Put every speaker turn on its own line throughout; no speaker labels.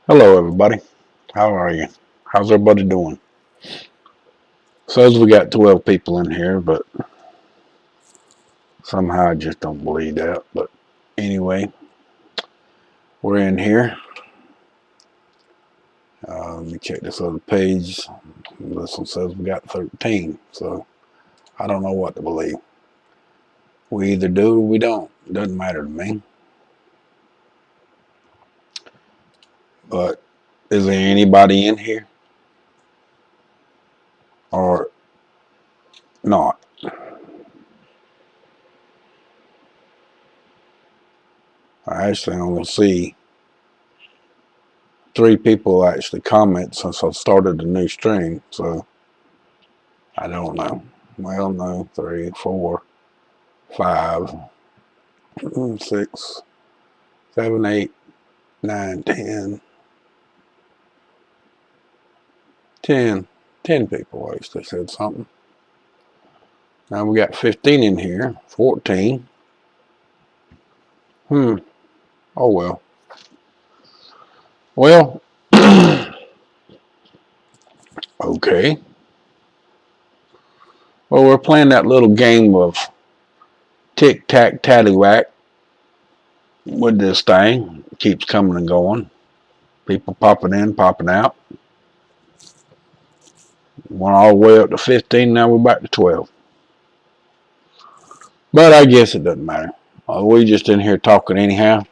Hello, everybody. How are you? How's everybody doing? Says we got 12 people in here, but somehow I just don't believe that. But anyway, we're in here. Let me check this other page. This one says we got 13, so I don't know what to believe. We either do or we don't. Doesn't matter to me. But is there anybody in here or not? I actually only see 3 people actually comment since I started the new stream, so I don't know. Well, no, 3, 4, 5, 6, 7, 8, 9, 10, 10. 10 people actually said something. Now we got 15 in here. 14. Oh well. Well, okay. Well, we're playing that little game of tic-tac-taddywhack with this thing. It keeps coming and going. People popping in, popping out. Went all the way up to 15, now we're back to 12. But I guess it doesn't matter. We just in here talking anyhow.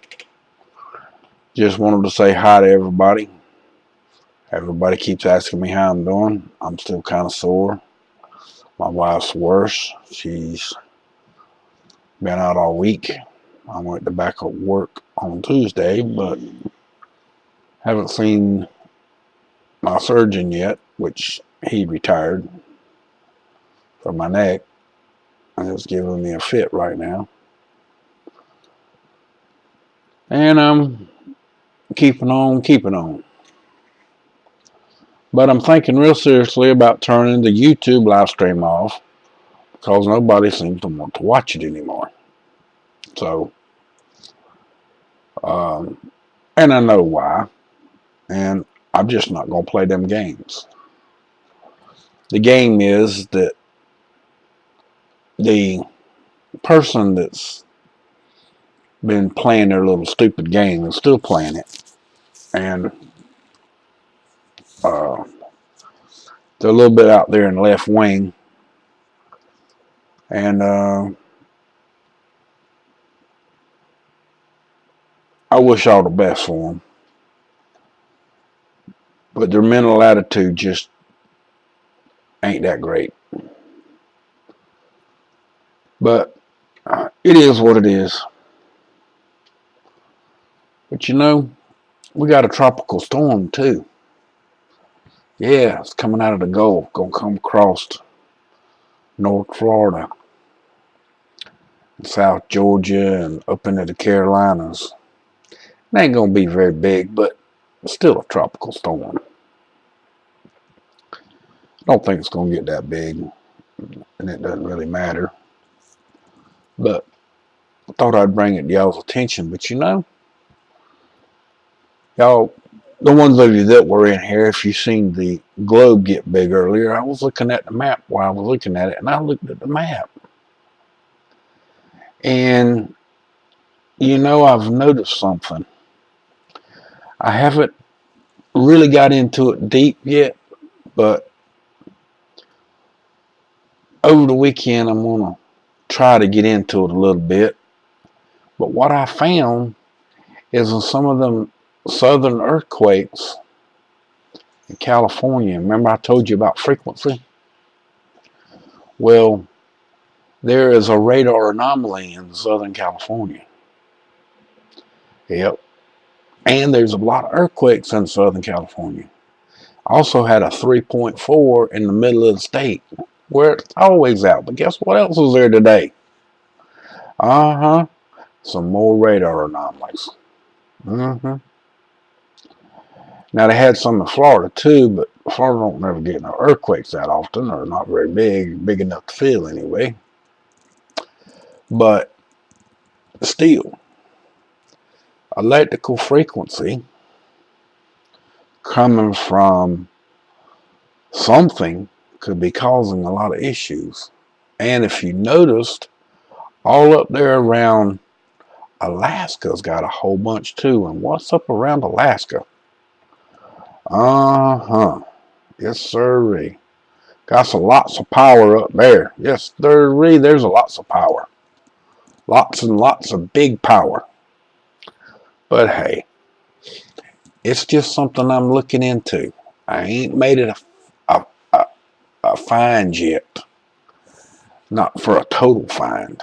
Just wanted to say hi to everybody. Everybody keeps asking me how I'm doing. I'm still kind of sore. My wife's worse. She's been out all week. I went to back at work on Tuesday, but haven't seen my surgeon yet, which he retired for my neck. And it's giving me a fit right now. And I'm keeping on, keeping on. But I'm thinking real seriously about turning the YouTube live stream off because nobody seems to want to watch it anymore. So, and I know why. And I'm just not going to play them games. The game is that the person that's been playing their little stupid game is still playing it. And they're a little bit out there in the left wing. And I wish all the best for them. But their mental attitude just ain't that great. But it is what it is. But you know, we got a tropical storm too. Yeah, it's coming out of the Gulf, gonna come across North Florida, South Georgia, and up into the Carolinas. It ain't gonna be very big, but still a tropical storm. I don't think it's gonna get that big, and it doesn't really matter. But I thought I'd bring it to y'all's attention. But you know, y'all, the ones of you that were in here, if you seen the globe get big earlier, I was looking at the map while I was looking at it, and I looked at the map. And, you know, I've noticed something. I haven't really got into it deep yet, but over the weekend, I'm going to try to get into it a little bit. But what I found is in some of them southern earthquakes in California, remember I told you about frequency? Well, there is a radar anomaly in Southern California. Yep. And there's a lot of earthquakes in Southern California. Also had a 3.4 in the middle of the state, where it's always out. But guess what else was there today? Some more radar anomalies. Now they had some in Florida too, but Florida don't never get no earthquakes that often, or not very big enough to feel anyway. But still, electrical frequency coming from something could be causing a lot of issues. And if you noticed, all up there around Alaska's got a whole bunch too. And what's up around Alaska? Yes, sirree. Got some lots of power up there. Yes, sirree. There's a lots of power. Lots and lots of big power. But hey, it's just something I'm looking into. I ain't made it a find yet. Not for a total find.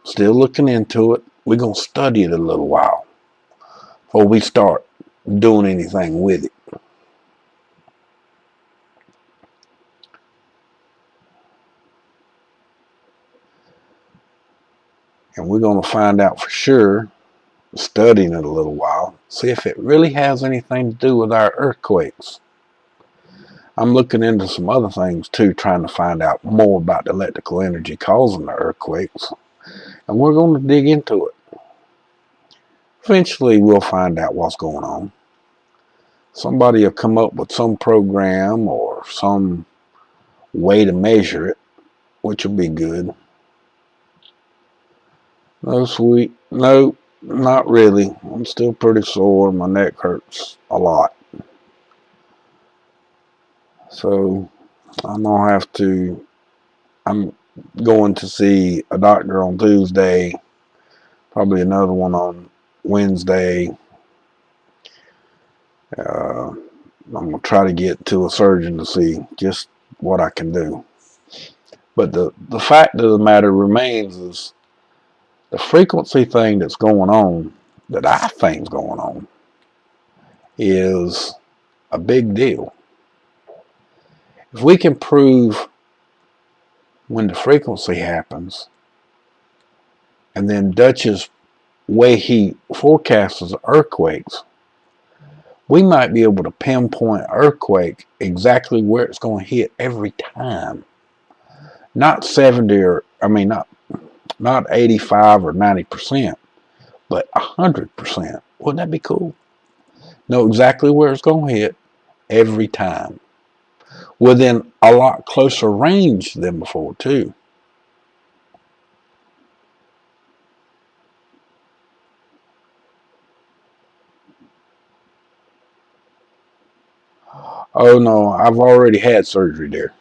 Still looking into it. We're going to study it a little while before we start doing anything with it. And we're going to find out for sure, studying it a little while, see if it really has anything to do with our earthquakes. I'm looking into some other things too, trying to find out more about the electrical energy causing the earthquakes. And we're going to dig into it. Eventually we'll find out what's going on. Somebody will come up with some program or some way to measure it, which will be good. No, sweet. No, not really. I'm still pretty sore. My neck hurts a lot. So I'm going to have to, I'm going to see a doctor on Tuesday, probably another one on Wednesday. I'm going to try to get to a surgeon to see just what I can do. But the fact of the matter remains is the frequency thing that's going on, that I think's going on, is a big deal. If we can prove when the frequency happens, and then Dutch's way he forecasts earthquakes, we might be able to pinpoint earthquake exactly where it's going to hit every time. Not 70 or, I mean, not 85 or 90%, but 100%. Wouldn't that be cool? Know exactly where it's going to hit every time. Within a lot closer range than before, too. Oh no, I've already had surgery there.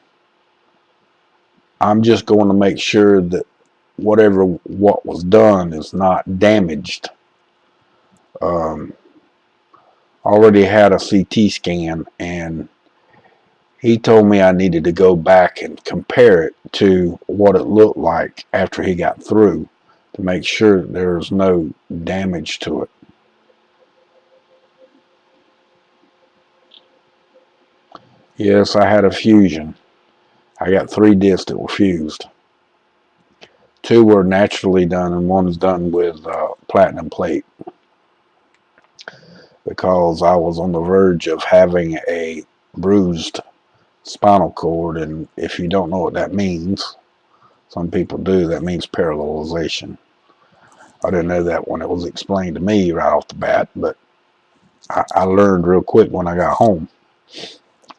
I'm just going to make sure that what was done is not damaged. Already had a CT scan, and he told me I needed to go back and compare it to what it looked like after he got through to make sure there's no damage to it. Yes, I had a fusion. I got 3 discs that were fused. 2 were naturally done, and 1 is done with platinum plate, because I was on the verge of having a bruised spinal cord, and if you don't know what that means, some people do, that means parallelization. I didn't know that when it was explained to me right off the bat, but I learned real quick when I got home.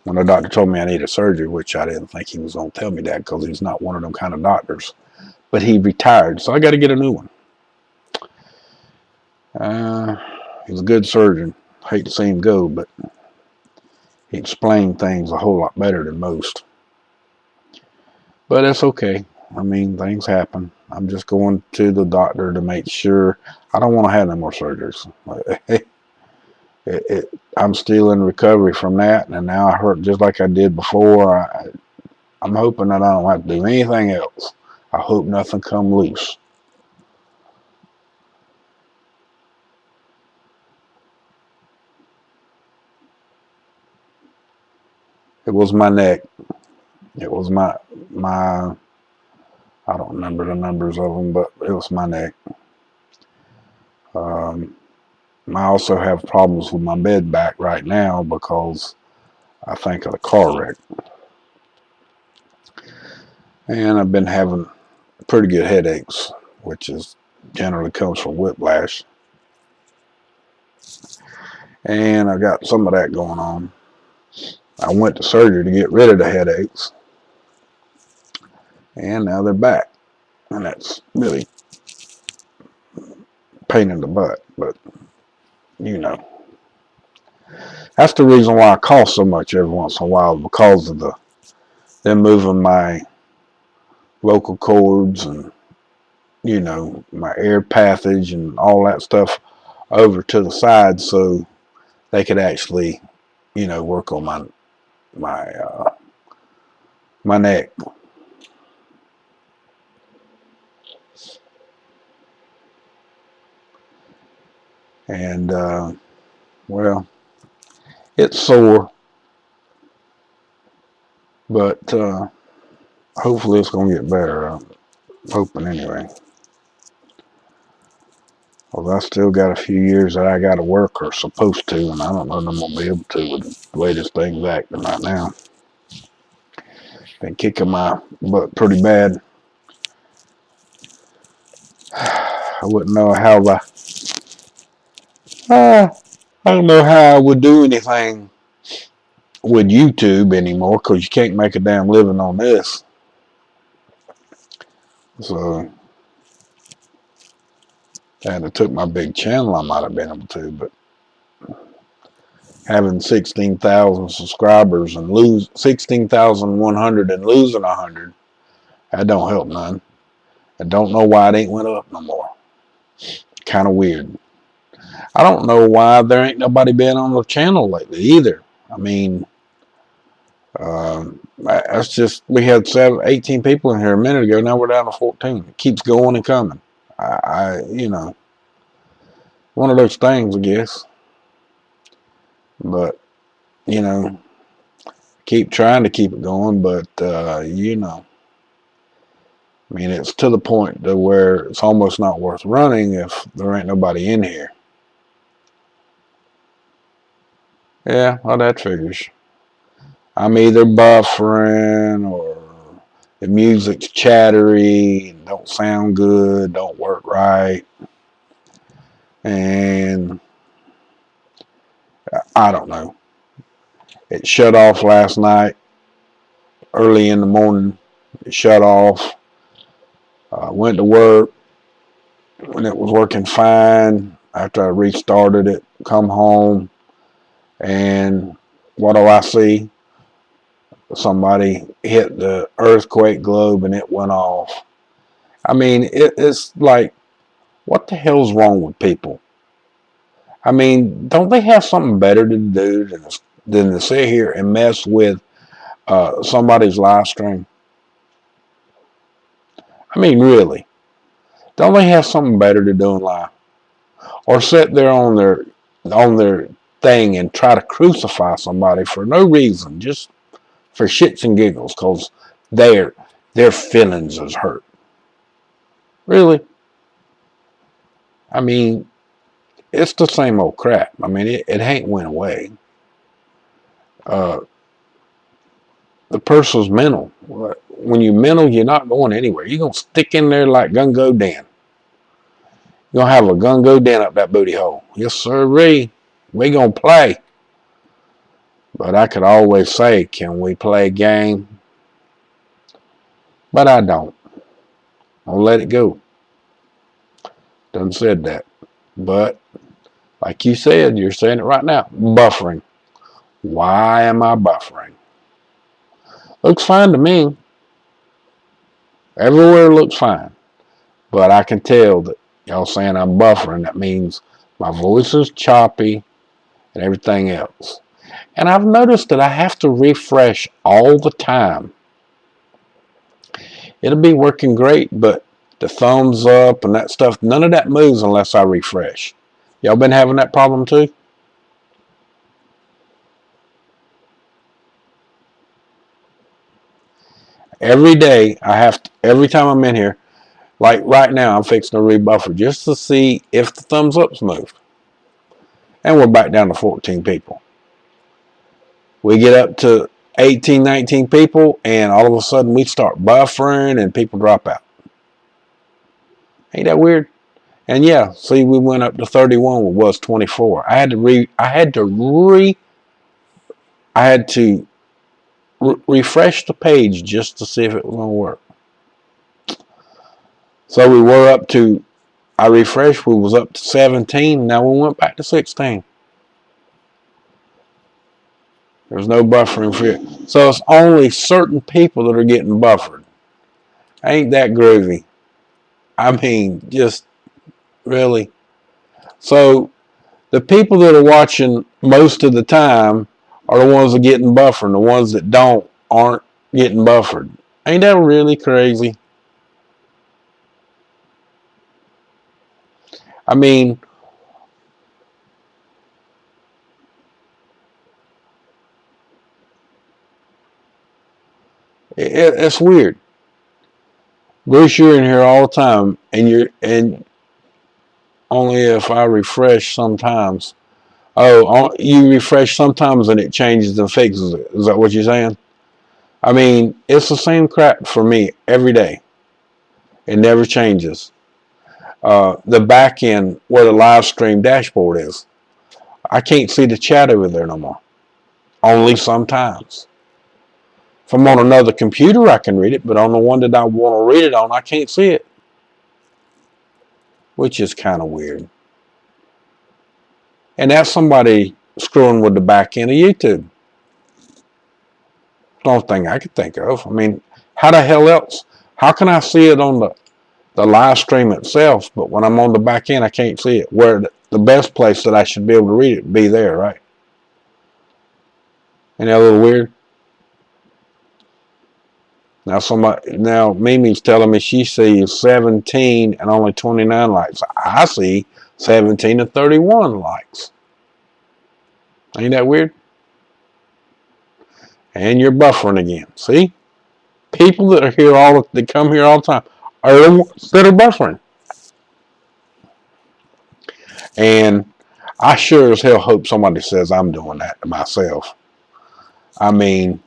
When the doctor told me I needed surgery, which I didn't think he was going to tell me that because he's not one of them kind of doctors. But he retired, so I got to get a new one. He's a good surgeon. Hate to see him go, but he explained things a whole lot better than most. But that's okay. I mean, things happen. I'm just going to the doctor to make sure. I don't want to have no more surgeries. I'm still in recovery from that, and now I hurt just like I did before. I'm hoping that I don't have to do anything else. I hope nothing come loose. It was my neck. It was my I don't remember the numbers of them, but it was my neck. I also have problems with my mid back right now because I think of the car wreck. And I've been having pretty good headaches, which is generally comes from whiplash. And I got some of that going on. I went to surgery to get rid of the headaches, and now they're back. And that's really pain in the butt, but you know. That's the reason why I cough so much every once in a while, because of them moving my vocal cords and, you know, my air passage and all that stuff over to the side so they could actually, you know, work on my neck. And well, it's sore, but hopefully it's gonna get better. I'm hoping anyway. Well, I still got a few years that I got to work, or supposed to, and I don't know if I'm gonna be able to with the way this thing's acting right now. Been kicking my butt pretty bad. I wouldn't know how I don't know how I would do anything with YouTube anymore, because you can't make a damn living on this. So, and it took my big channel, I might have been able to, but having 16,000 subscribers and lose 16,100 and losing 100, that don't help none. I don't know why it ain't went up no more. Kind of weird. I don't know why there ain't nobody been on the channel lately either. I mean, that's just, we had 18 people in here a minute ago. Now we're down to 14. It keeps going and coming. You know, one of those things, I guess. But, you know, keep trying to keep it going. But, you know, I mean, it's to the point to where it's almost not worth running if there ain't nobody in here. Yeah, well, that figures. I'm either buffering or the music's chattery and don't sound good, don't work right. And I don't know. It shut off last night, early in the morning. It shut off. Went to work when it was working fine. After I restarted it, come home, and what do I see? Somebody hit the earthquake globe and it went off. I mean, it's like, what the hell's wrong with people? I mean, don't they have something better to do than to sit here and mess with somebody's live stream? I mean, really, don't they have something better to do in life? Or sit there on their thing and try to crucify somebody for no reason, just for shits and giggles, because their feelings is hurt. Really? I mean, it's the same old crap. I mean, it ain't went away. The person's mental. When you're mental, you're not going anywhere. You're going to stick in there like Gungo Dan. You're going to have a Gungo Dan up that booty hole. Yes, sirree. We going to play. But I could always say, can we play a game? But I don't. I'll let it go. Done said that. But, like you said, you're saying it right now. Buffering. Why am I buffering? Looks fine to me. Everywhere looks fine. But I can tell that y'all saying I'm buffering. That means my voice is choppy and everything else. And I've noticed that I have to refresh all the time. It'll be working great, but the thumbs up and that stuff, none of that moves unless I refresh. Y'all been having that problem too? Every day, every time I'm in here, like right now, I'm fixing to rebuffer just to see if the thumbs up's moved. And we're back down to 14 people. We get up to 18, 19 people, and all of a sudden we start buffering and people drop out. Ain't that weird? And yeah, see, we went up to 31. It was 24. I had to refresh the page just to see if it was going to work. So we were up to, I refreshed, we was up to 17. Now we went back to 16. There's no buffering fear. So it's only certain people that are getting buffered. Ain't that groovy? I mean, just really. So the people that are watching most of the time are the ones that are getting buffered. The ones that don't aren't getting buffered. Ain't that really crazy? I mean, it's weird. Bruce, you're in here all the time, and only if I refresh sometimes. Oh, you refresh sometimes and it changes and fixes it. Is that what you're saying? I mean, it's the same crap for me every day. It never changes. The back end where the live stream dashboard is, I can't see the chat over there no more. Only sometimes. If I'm on another computer, I can read it, but on the one that I want to read it on, I can't see it. Which is kind of weird. And that's somebody screwing with the back end of YouTube. The only thing I could think of. I mean, how the hell else? How can I see it on the live stream itself, but when I'm on the back end, I can't see it? Where the best place that I should be able to read it would be there, right? Ain't that a little weird? Now Mimi's telling me she sees 17 and only 29 likes. I see 17 and 31 likes. Ain't that weird? And you're buffering again. See? People that are here that come here all the time are the ones that are buffering. And I sure as hell hope somebody says I'm doing that to myself. I mean,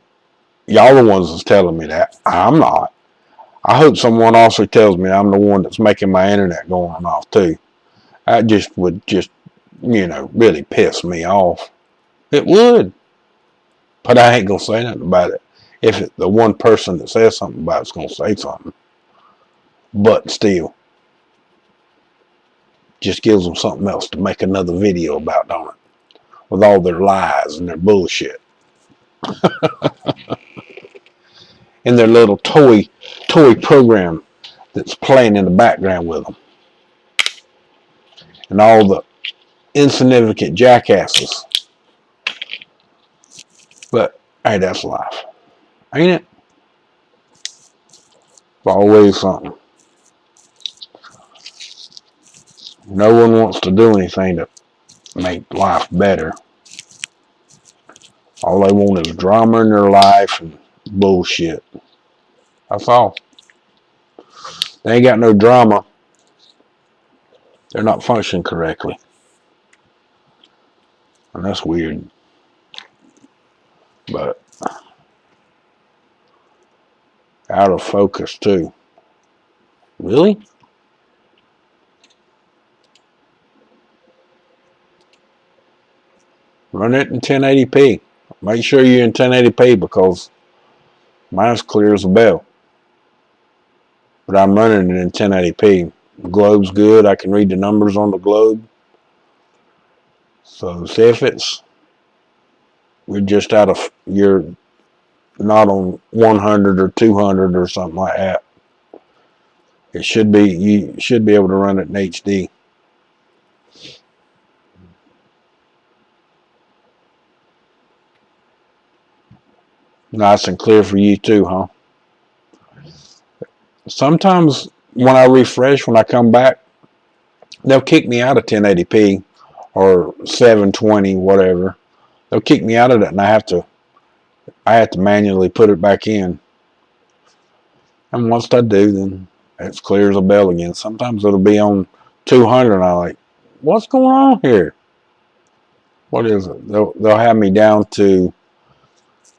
y'all the ones that's telling me that. I'm not. I hope someone also tells me I'm the one that's making my internet go on and off too. That would really piss me off. It would. But I ain't going to say nothing about it. If the one person that says something about it's going to say something. But still, just gives them something else to make another video about, don't it? With all their lies and their bullshit. And their little toy program that's playing in the background with them. And all the insignificant jackasses. But, hey, that's life. Ain't it? It's always something. No one wants to do anything to make life better. All they want is drama in their life and bullshit. That's all. They ain't got no drama. They're not functioning correctly. And that's weird. But out of focus too. Really? Run it in 1080p. Make sure you're in 1080p because mine's clear as a bell. But I'm running it in 1080p. The globe's good. I can read the numbers on the globe. So see if you're not on 100 or 200 or something like that. You should be able to run it in HD. Nice and clear for you too, huh? Sometimes when I refresh, when I come back, they'll kick me out of 1080p or 720, whatever. They'll kick me out of it, and I have to manually put it back in. And once I do, then it's clear as a bell again. Sometimes it'll be on 200, and I'm like, what's going on here? What is it? They'll have me down to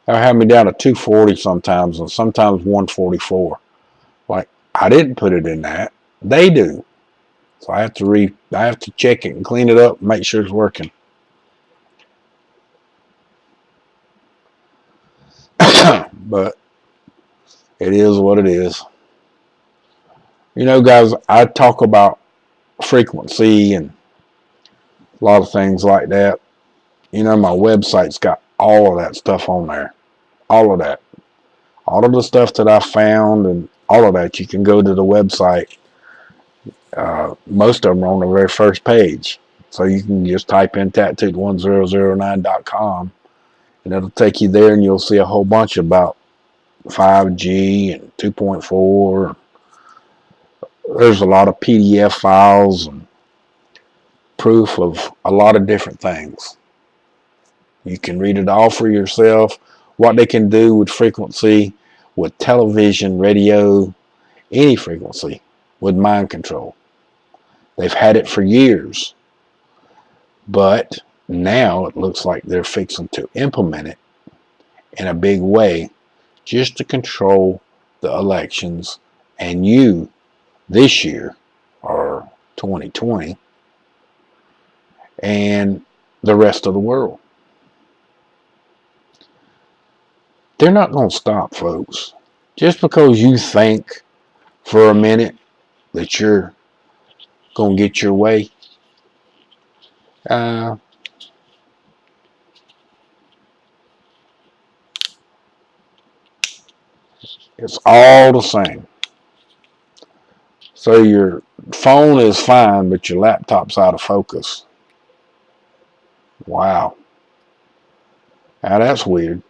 240 sometimes, and sometimes 144. Like, I didn't put it in that. They do. So I have to check it and clean it up and make sure it's working. But it is what it is. You know, guys, I talk about frequency and a lot of things like that. You know, my website's got all of that stuff on there. All of that. All of the stuff that I found and all of that, you can go to the website. Most of them are on the very first page. So you can just type in tattooed1009.com and it'll take you there and you'll see a whole bunch about 5G and 2.4. There's a lot of PDF files and proof of a lot of different things. You can read it all for yourself. What they can do with frequency, with television, radio, any frequency, with mind control. They've had it for years. But now it looks like they're fixing to implement it in a big way just to control the elections and you this year, or 2020, and the rest of the world. They're not going to stop, folks. Just because you think for a minute that you're going to get your way, uh, it's all the same. So your phone is fine, but your laptop's out of focus. Wow. Now that's weird.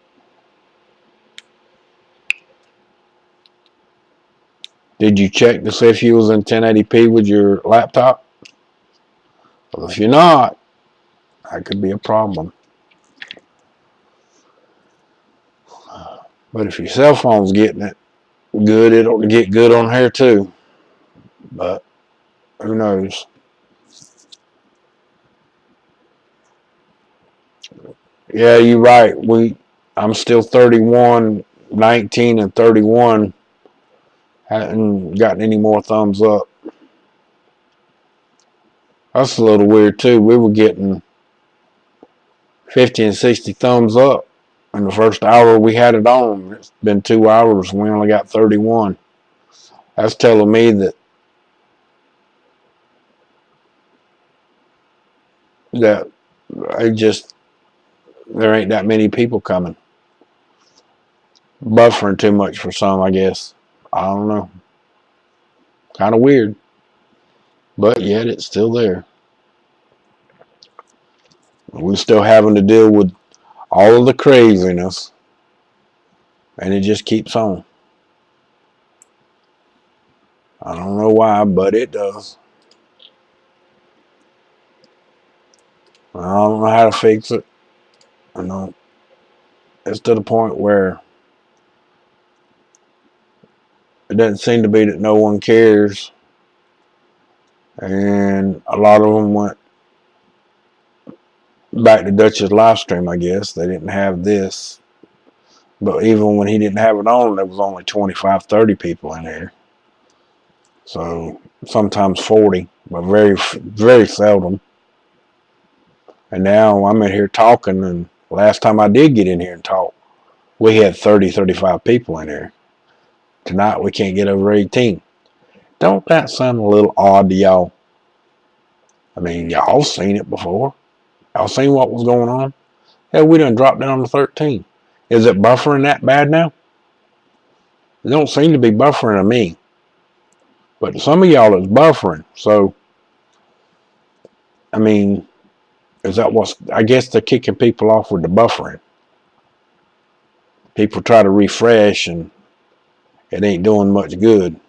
Did you check to see if you was in 1080p with your laptop? Well, if you're not, that could be a problem. But if your cell phone's getting it good, it'll get good on here too. But who knows? Yeah, you're right. I'm still 31, 19, and 31. Hadn't gotten any more thumbs up. That's a little weird too. We were getting 50 and 60 thumbs up in the first hour we had it on. It's been 2 hours and we only got 31. That's telling me that I just there ain't that many people coming. Buffering too much for some, I guess. I don't know. Kind of weird. But yet it's still there. We're still having to deal with all of the craziness. And it just keeps on. I don't know why, but it does. I don't know how to fix it. I know it's to the point where it doesn't seem to be that no one cares. And a lot of them went back to Dutch's live stream, I guess. They didn't have this. But even when he didn't have it on, there was only 25, 30 people in there. So sometimes 40, but very, very seldom. And now I'm in here talking, and last time I did get in here and talk, we had 30, 35 people in here. Tonight we can't get over 18. Don't that sound a little odd to y'all? I mean, y'all seen it before. Y'all seen what was going on? Hell, we done dropped down to 13. Is it buffering that bad now? It don't seem to be buffering to me. But some of y'all is buffering. So, I mean, is that what's... I guess they're kicking people off with the buffering. People try to refresh and it ain't doing much good.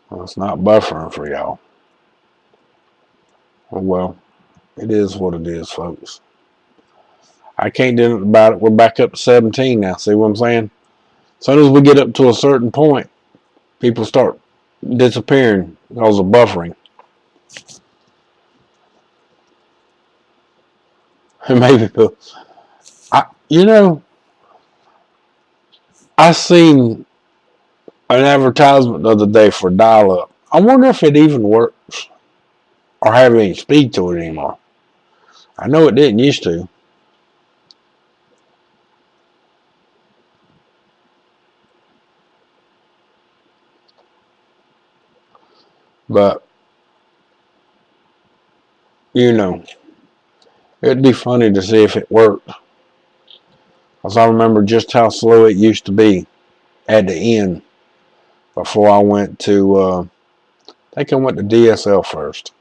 Well, it's not buffering for y'all. Well, it is what it is, folks. I can't do nothing about it. We're back up to 17 now. See what I'm saying? As soon as we get up to a certain point, people start disappearing because of buffering. Maybe, you know, I seen an advertisement the other day for dial-up. I wonder if it even works or have any speed to it anymore. I know it didn't used to. But, it'd be funny to see if it worked. Because I remember just how slow it used to be at the end before I went to, I think I went to DSL first.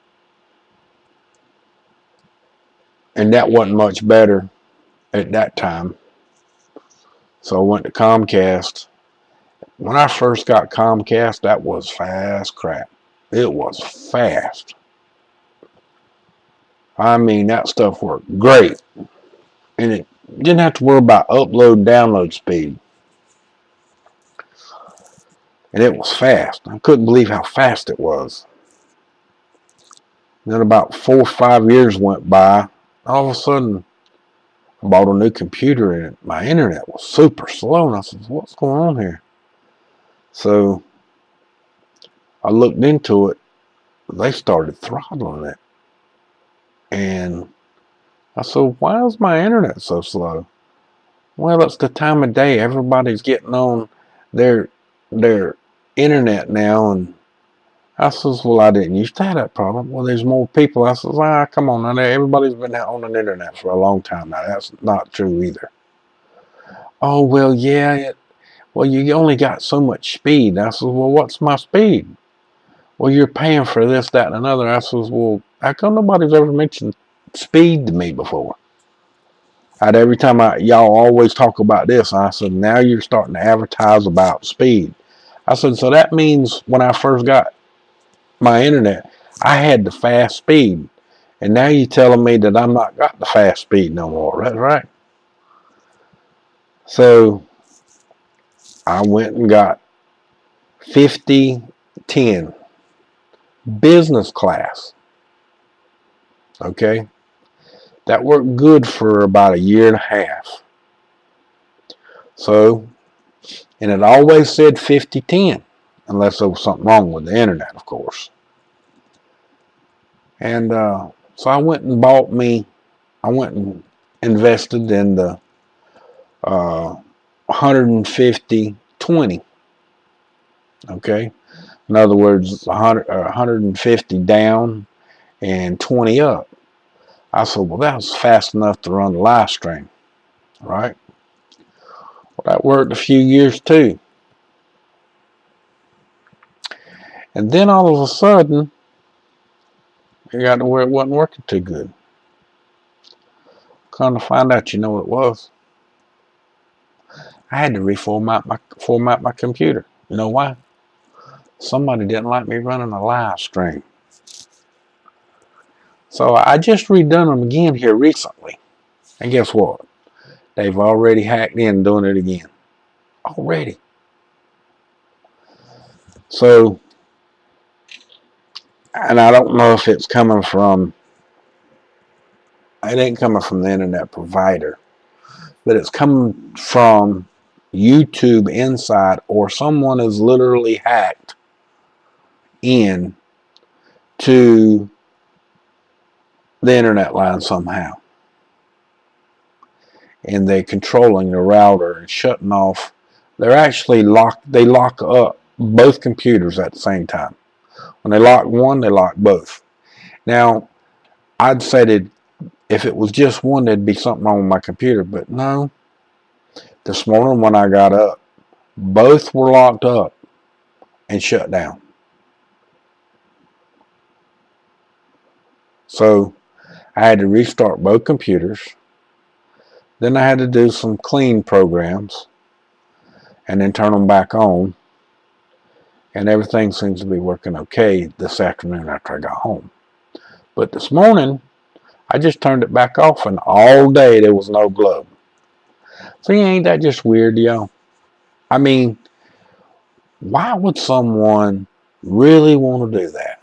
And that wasn't much better at that time. So I went to Comcast. When I first got Comcast, that was fast crap. It was fast. I mean, that stuff worked great. And it didn't have to worry about upload, download speed. And it was fast. I couldn't believe how fast it was. Then about 4 or 5 years went by. All of a sudden, I bought a new computer and my internet was super slow. And I said, what's going on here? So I looked into it. They started throttling it. And I said, why is my internet so slow? Well, it's the time of day. Everybody's getting on their internet now. And I says, well, I didn't used to have that problem. Well, there's more people. I says, come on now. Everybody's been on the internet for a long time now. That's not true either. Oh, well, yeah. Well, you only got so much speed. I says, well, what's my speed? Well, you're paying for this, that, and another. I says, well, how come nobody's ever mentioned speed to me before? Every time y'all always talk about this, I said, now you're starting to advertise about speed. I said, so that means when I first got my internet, I had the fast speed. And now you're telling me that I'm not got the fast speed no more. That's right. So I went and got 5010 business class. Okay. That worked good for about 1.5 years. So, and it always said 5010, unless there was something wrong with the internet, of course. And so I went and invested in the 150-20. Okay. In other words, 150 down and 20 up. I said, well, that was fast enough to run the live stream, right? Well, that worked a few years too. And then all of a sudden, it got to where it wasn't working too good. Come to find out, you know what it was? I had to format my computer. You know why? Somebody didn't like me running a live stream. So I just redone them again here recently. And guess what? They've already hacked in doing it again. Already. So, and I don't know if it's coming from, it ain't coming from the internet provider, but it's coming from YouTube inside, or someone has literally hacked in to the internet line somehow. And they're controlling the router and shutting off. They're actually they lock up both computers at the same time. When they lock one, they lock both. Now, I'd say that if it was just one, there'd be something wrong with my computer, but no. This morning when I got up, both were locked up and shut down. So I had to restart both computers. Then I had to do some clean programs and then turn them back on. And everything seems to be working okay this afternoon after I got home. But this morning, I just turned it back off, and all day there was no glow. See, ain't that just weird, y'all? I mean, why would someone really want to do that?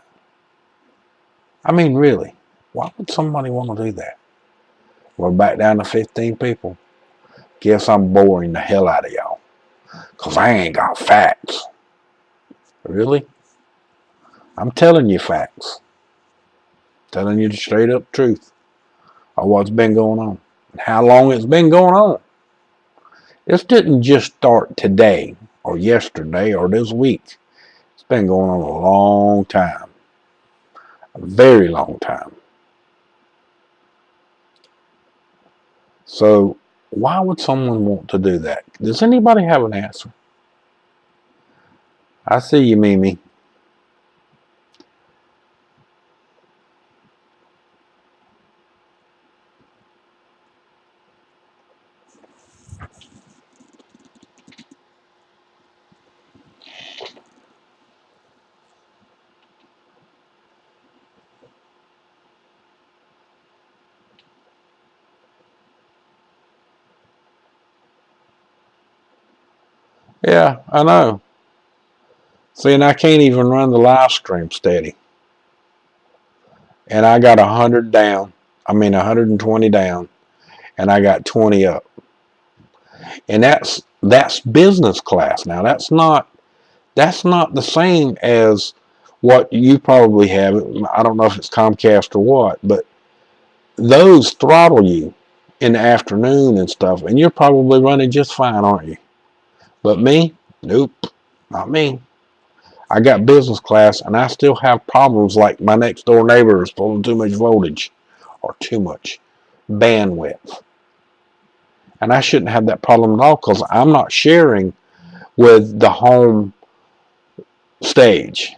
I mean, really, why would somebody want to do that? We're back down to 15 people. Guess I'm boring the hell out of y'all, because I ain't got facts. Really? I'm telling you facts. Telling you the straight up truth of what's been going on. And how long it's been going on. This didn't just start today or yesterday or this week. It's been going on a long time. A very long time. So why would someone want to do that? Does anybody have an answer? I see you, Mimi. Yeah, I know. See, and I can't even run the live stream steady. And I got 100 down. I mean 120 down, and I got 20 up. And that's business class. Now that's not the same as what you probably have. I don't know if it's Comcast or what, but those throttle you in the afternoon and stuff, and you're probably running just fine, aren't you? But me, nope, not me. I got business class, and I still have problems like my next door neighbor is pulling too much voltage or too much bandwidth. And I shouldn't have that problem at all because I'm not sharing with the home stage.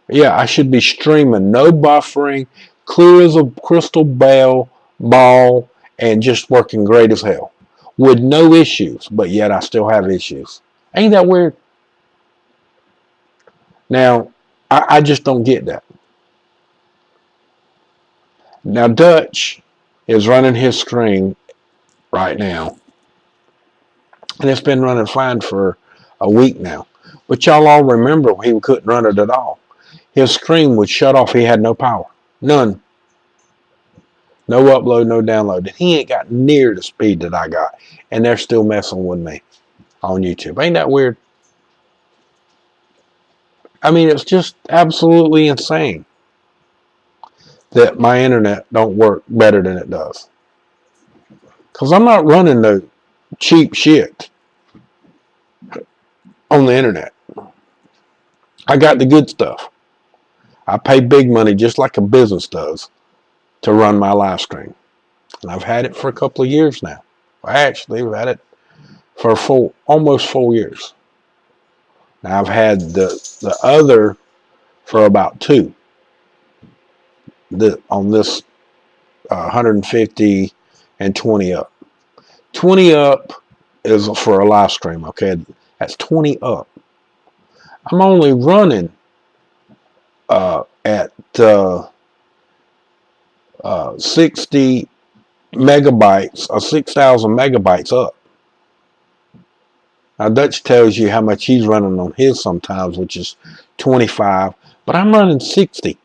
Yeah, I should be streaming, no buffering, clear as a crystal ball, and just working great as hell with no issues. But yet I still have issues. Ain't that weird? Now, I just don't get that. Now, Dutch is running his stream right now, and it's been running fine for a week now. But y'all all remember he couldn't run it at all. His stream would shut off. He had no power. None. No upload, no download. And he ain't got near the speed that I got. And they're still messing with me on YouTube. Ain't that weird? I mean, it's just absolutely insane that my internet don't work better than it does. Because I'm not running no cheap shit on the internet. I got the good stuff. I pay big money just like a business does to run my live stream. And I've had it for a couple of years now. Actually, I've had it for almost 4 years. Now I've had the other for about 2. On this 150 and 20 up. 20 up is for a live stream. Okay, that's 20 up. I'm only running at 60 megabytes or 6,000 megabytes up. Now Dutch tells you how much he's running on his sometimes, which is 25, but I'm running 60.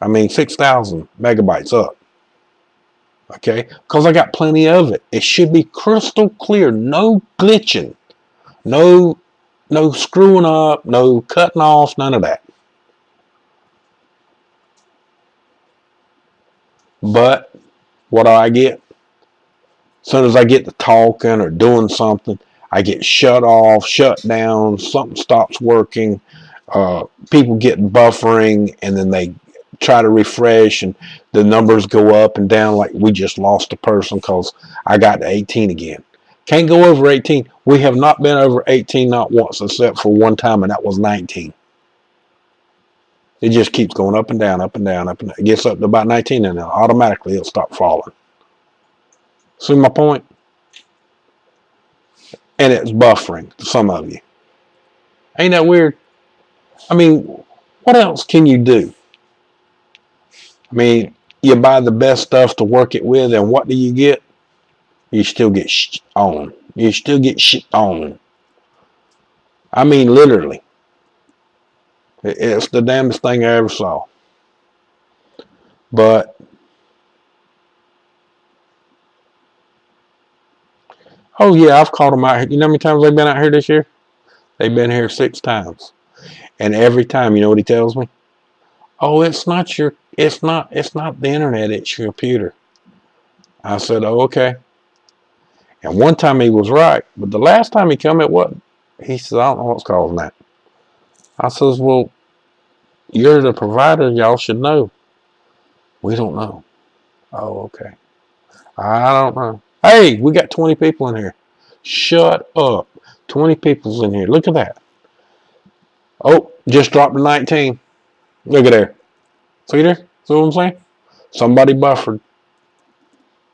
I mean 6,000 megabytes up. Okay, because I got plenty of it. It should be crystal clear, no glitching, no screwing up, no cutting off, none of that. But what do I get? As soon as I get to talking or doing something, I get shut off, shut down, something stops working, people get buffering, and then they try to refresh and the numbers go up and down like we just lost a person because I got to 18 again. Can't go over 18. We have not been over 18 not once except for one time, and that was 19. It just keeps going up and down, up and down, up and down. It gets up to about 19 and then automatically it'll stop falling. See my point? And it's buffering to some of you. Ain't that weird? I mean, what else can you do? I mean, you buy the best stuff to work it with, and what do you get? You still get shit on. You still get shit on. I mean, literally. It's the damnedest thing I ever saw. But, oh yeah, I've caught them out here. You know how many times they've been out here this year? They've been here 6 times. And every time, you know what he tells me? Oh, it's not the internet, it's your computer. I said, oh, okay. And one time he was right, but the last time he come, it wasn't. He says, I don't know what's causing that. I says, well, you're the provider, y'all should know. We don't know. Oh, okay. I don't know. Hey, we got 20 people in here. Shut up. 20 people's in here. Look at that. Oh, just dropped to 19. Look at there. See there? See what I'm saying? Somebody buffered.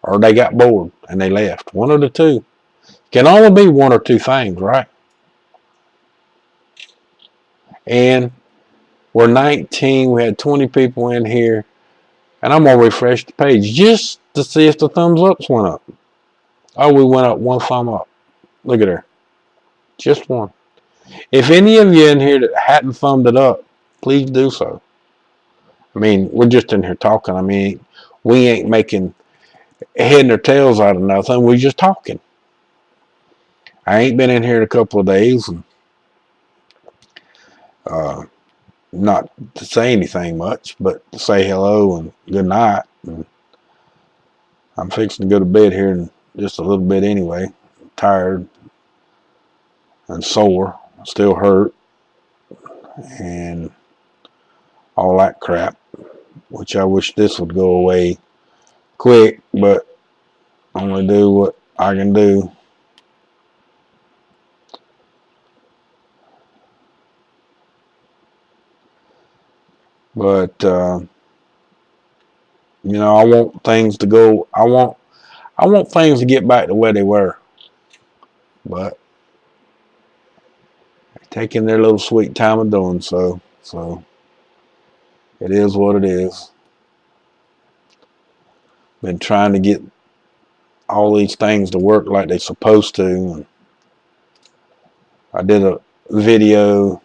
Or they got bored and they left. One of the two. Can only be one or two things, right? And we're 19. We had 20 people in here. And I'm going to refresh the page just to see if the thumbs ups went up. Oh, we went up one thumb up. Look at her. Just one. If any of you in here that hadn't thumbed it up, please do so. I mean, we're just in here talking. I mean, we ain't making head or tails out of nothing. We're just talking. I ain't been in here in a couple of days. And, not to say anything much, but to say hello and good night. And I'm fixing to go to bed here in just a little bit anyway. I'm tired and sore, still hurt, and all that crap, which I wish this would go away quick, but I'm going to do what I can do. But, you know, I want things to go, I want things to get back to where they were. But taking their little sweet time of doing so. So it is what it is. Been trying to get all these things to work like they're supposed to. And I did a video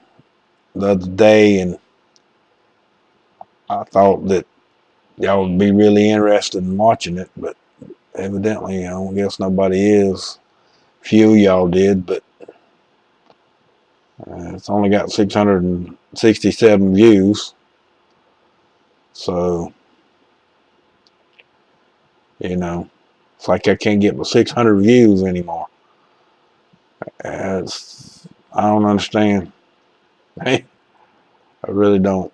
the other day, and I thought that y'all would be really interested in watching it, but evidently I don't guess nobody is. Few of y'all did, but it's only got 667 views. So, you know, it's like I can't get my 600 views anymore. I don't understand. I really don't.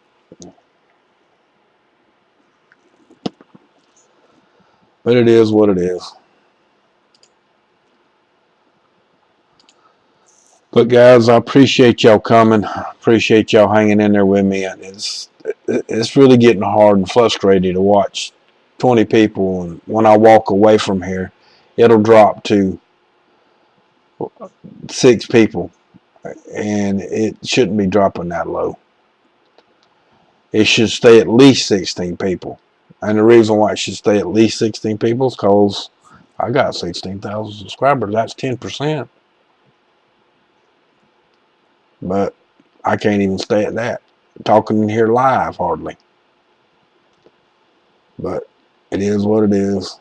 But it is what it is. But guys, I appreciate y'all coming. I appreciate y'all hanging in there with me. It's really getting hard and frustrating to watch 20 people, and when I walk away from here, it'll drop to 6 people, and it shouldn't be dropping that low. It should stay at least 16 people. And the reason why it should stay at least 16 people is because I got 16,000 subscribers. That's 10%. But I can't even stay at that. I'm talking in here live hardly. But it is what it is.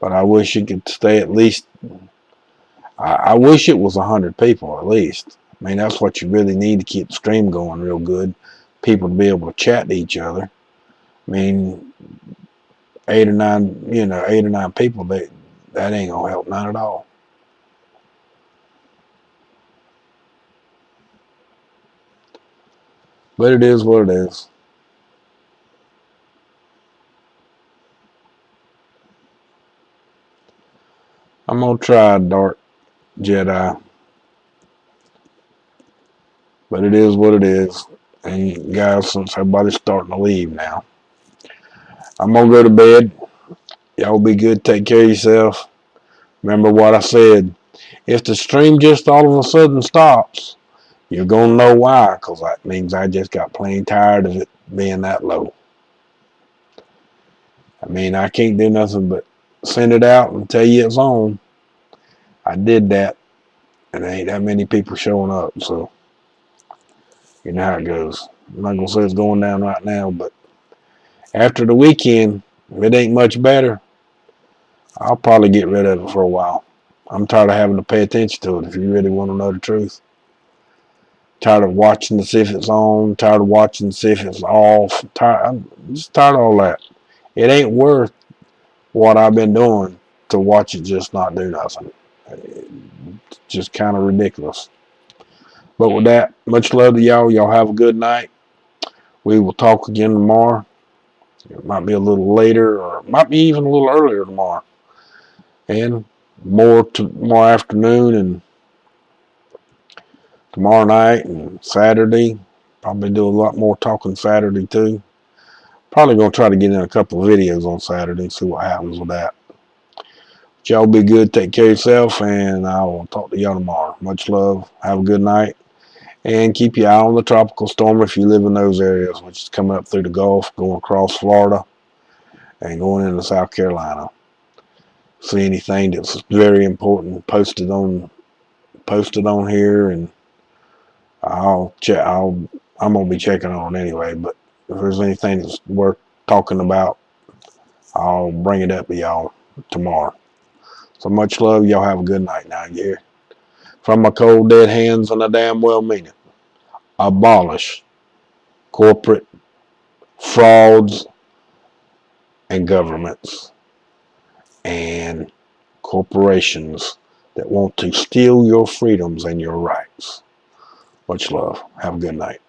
But I wish it could stay at least. I wish it was 100 people at least. I mean, that's what you really need to keep the stream going real good. People to be able to chat to each other. I mean, 8 or 9 people, that ain't gonna help none at all. But it is what it is. I'm gonna try Dark Jedi. But it is what it is. And guys, since everybody's starting to leave now, I'm gonna go to bed. Y'all be good. Take care of yourself. Remember what I said. If the stream just all of a sudden stops, you're gonna know why, because that means I just got plain tired of it being that low. I mean, I can't do nothing but send it out and tell you it's on. I did that, and there ain't that many people showing up, so you know how it goes. I'm not gonna say it's going down right now, but after the weekend, If it ain't much better, I'll probably get rid of it for a while. I'm tired of having to pay attention to it, if you really want to know the truth. Tired of watching to see if it's on, tired of watching to see if it's off. I'm just tired of all that. It ain't worth what I've been doing to watch it just not do nothing. It's just kind of ridiculous. But with that, much love to y'all. Y'all have a good night. We will talk again tomorrow. It might be a little later, or it might be even a little earlier tomorrow. And more afternoon, and tomorrow night and Saturday. Probably do a lot more talking Saturday too. Probably gonna try to get in a couple of videos on Saturday and see what happens with that. But y'all be good, take care of yourself, and I will talk to y'all tomorrow. Much love. Have a good night. And keep your eye on the tropical storm if you live in those areas, which is coming up through the Gulf, going across Florida, and going into South Carolina. See anything that's very important, posted on here, and I'll check. I'm gonna be checking on it anyway. But if there's anything that's worth talking about, I'll bring it up to y'all tomorrow. So much love. Y'all have a good night now. Yeah. From my cold dead hands and a damn well meaning. Abolish corporate frauds and governments and corporations that want to steal your freedoms and your rights. Much love. Have a good night.